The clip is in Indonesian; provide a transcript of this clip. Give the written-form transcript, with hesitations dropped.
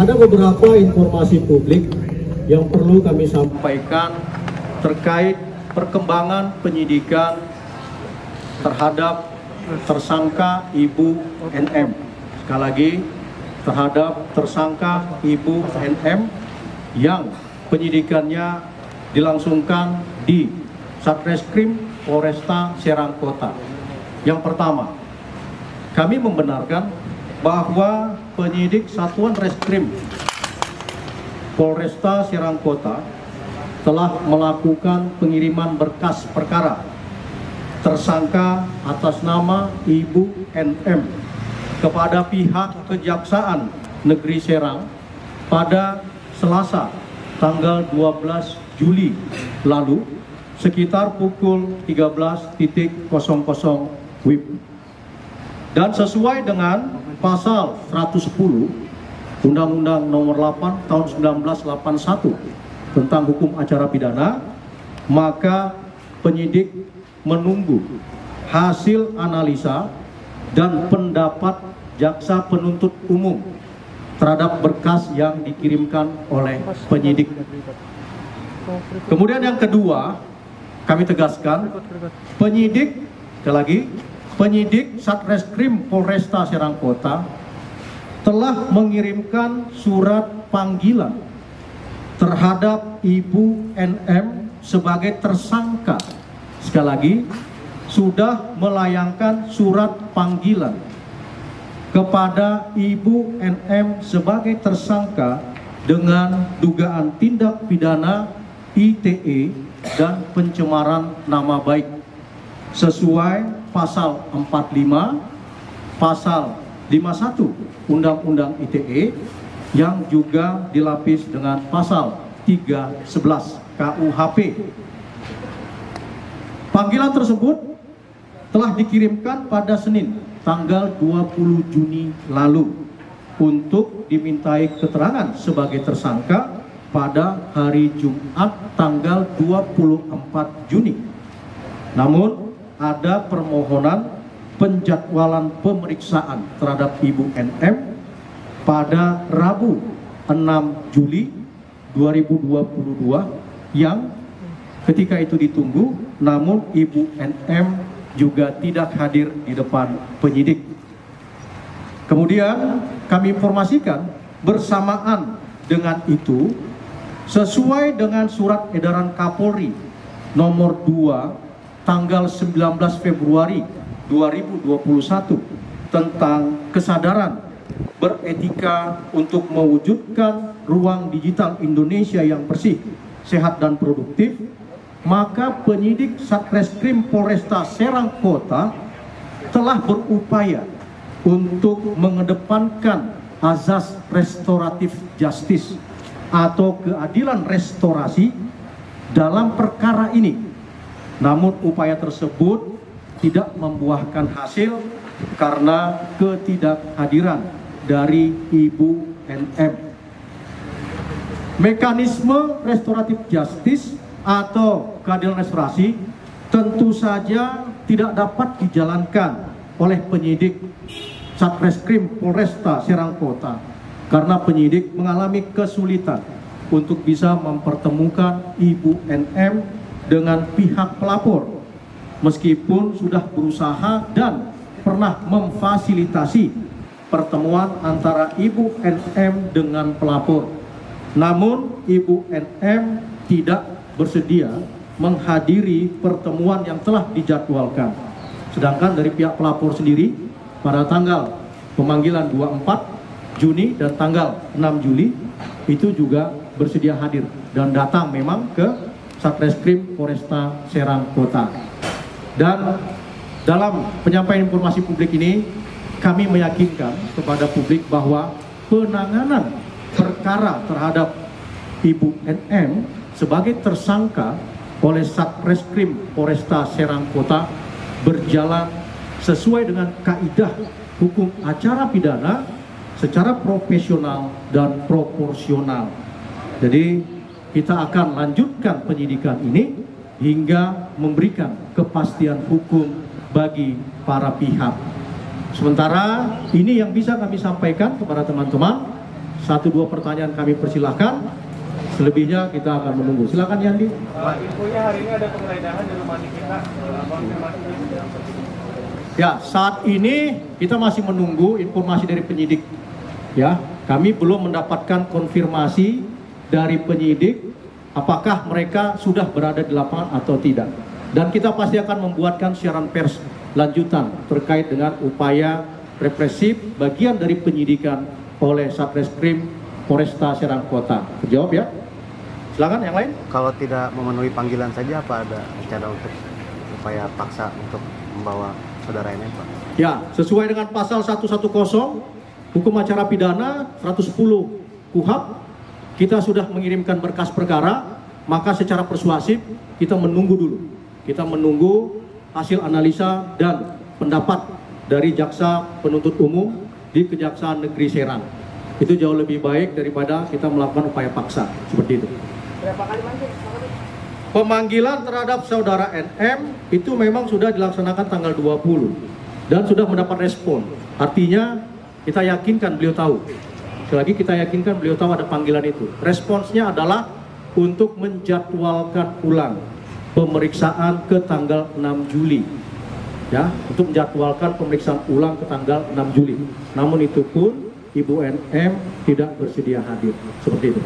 Ada beberapa informasi publik yang perlu kami sampaikan terkait perkembangan penyidikan terhadap tersangka Ibu NM. Sekali lagi, terhadap tersangka Ibu NM yang penyidikannya dilangsungkan di Satreskrim Polresta Serang Kota. Yang pertama, kami membenarkan bahwa penyidik Satuan Reskrim Polresta Serang Kota telah melakukan pengiriman berkas perkara tersangka atas nama Ibu NM kepada pihak Kejaksaan Negeri Serang pada Selasa tanggal 12 Juli lalu sekitar pukul 13.00 WIB. Dan sesuai dengan pasal 110 Undang-Undang Nomor 8 Tahun 1981 tentang hukum acara pidana, maka penyidik menunggu hasil analisa dan pendapat jaksa penuntut umum terhadap berkas yang dikirimkan oleh penyidik. Kemudian yang kedua, kami tegaskan penyidik, sekali lagi, penyidik Satreskrim Polresta Serang Kota telah mengirimkan surat panggilan terhadap Ibu NM sebagai tersangka. Sekali lagi, sudah melayangkan surat panggilan kepada Ibu NM sebagai tersangka dengan dugaan tindak pidana ITE dan pencemaran nama baik sesuai pasal 45, pasal 51 Undang-Undang ITE yang juga dilapis dengan pasal 311 KUHP. Panggilan tersebut telah dikirimkan pada Senin tanggal 20 Juni lalu untuk dimintai keterangan sebagai tersangka pada hari Jumat tanggal 24 Juni. Namun ada permohonan penjadwalan pemeriksaan terhadap Ibu NM pada Rabu 6 Juli 2022 yang ketika itu ditunggu, namun Ibu NM juga tidak hadir di depan penyidik. Kemudian kami informasikan bersamaan dengan itu, sesuai dengan surat edaran Kapolri nomor 2 tanggal 19 Februari 2021 tentang kesadaran beretika untuk mewujudkan ruang digital Indonesia yang bersih, sehat dan produktif, maka penyidik Satreskrim Polresta Serang Kota telah berupaya untuk mengedepankan azas restoratif justice atau keadilan restorasi dalam perkara ini. Namun upaya tersebut tidak membuahkan hasil karena ketidakhadiran dari Ibu NM. Mekanisme restoratif justice atau keadilan restorasi tentu saja tidak dapat dijalankan oleh penyidik Satreskrim Polresta Serang Kota karena penyidik mengalami kesulitan untuk bisa mempertemukan Ibu NM dengan pihak pelapor meskipun sudah berusaha dan pernah memfasilitasi pertemuan antara Ibu NM dengan pelapor. Namun Ibu NM tidak bersedia menghadiri pertemuan yang telah dijadwalkan. Sedangkan dari pihak pelapor sendiri pada tanggal pemanggilan 24 Juni dan tanggal 6 Juli itu juga bersedia hadir dan datang memang ke Satreskrim Polresta Serang Kota. Dan dalam penyampaian informasi publik ini kami meyakinkan kepada publik bahwa penanganan perkara terhadap Ibu NM sebagai tersangka oleh Satreskrim Polresta Serang Kota berjalan sesuai dengan kaidah hukum acara pidana secara profesional dan proporsional. Jadi kita akan lanjutkan penyidikan ini hingga memberikan kepastian hukum bagi para pihak. Sementara ini yang bisa kami sampaikan kepada teman-teman. 1-2 pertanyaan kami persilahkan. Selebihnya kita akan menunggu. Silakan Yandi. Infonya hari ini ada penggeledahan di rumah kita. Ya, saat ini kita masih menunggu informasi dari penyidik. Ya, kami belum mendapatkan konfirmasi dari penyidik apakah mereka sudah berada di lapangan atau tidak. Dan kita pasti akan membuatkan siaran pers lanjutan terkait dengan upaya represif bagian dari penyidikan oleh Satreskrim Polresta Serang Kota. Terjawab ya? Silakan yang lain. Kalau tidak memenuhi panggilan saja, apa ada rencana untuk upaya paksa untuk membawa saudara ini, Pak? Ya, sesuai dengan pasal 110 Hukum Acara Pidana 110 KUHP, kita sudah mengirimkan berkas perkara, maka secara persuasif kita menunggu dulu. Kita menunggu hasil analisa dan pendapat dari jaksa penuntut umum di Kejaksaan Negeri Serang. Itu jauh lebih baik daripada kita melakukan upaya paksa seperti itu. Berapa kali manggil? Pemanggilan terhadap saudara NM itu memang sudah dilaksanakan tanggal 20 dan sudah mendapat respon. Artinya kita yakinkan beliau tahu. Sekali lagi kita yakinkan beliau tahu ada panggilan itu. Responsnya adalah untuk menjadwalkan ulang pemeriksaan ke tanggal 6 Juli. Ya, untuk menjadwalkan pemeriksaan ulang ke tanggal 6 Juli. Namun itu pun Ibu NM tidak bersedia hadir. Seperti itu.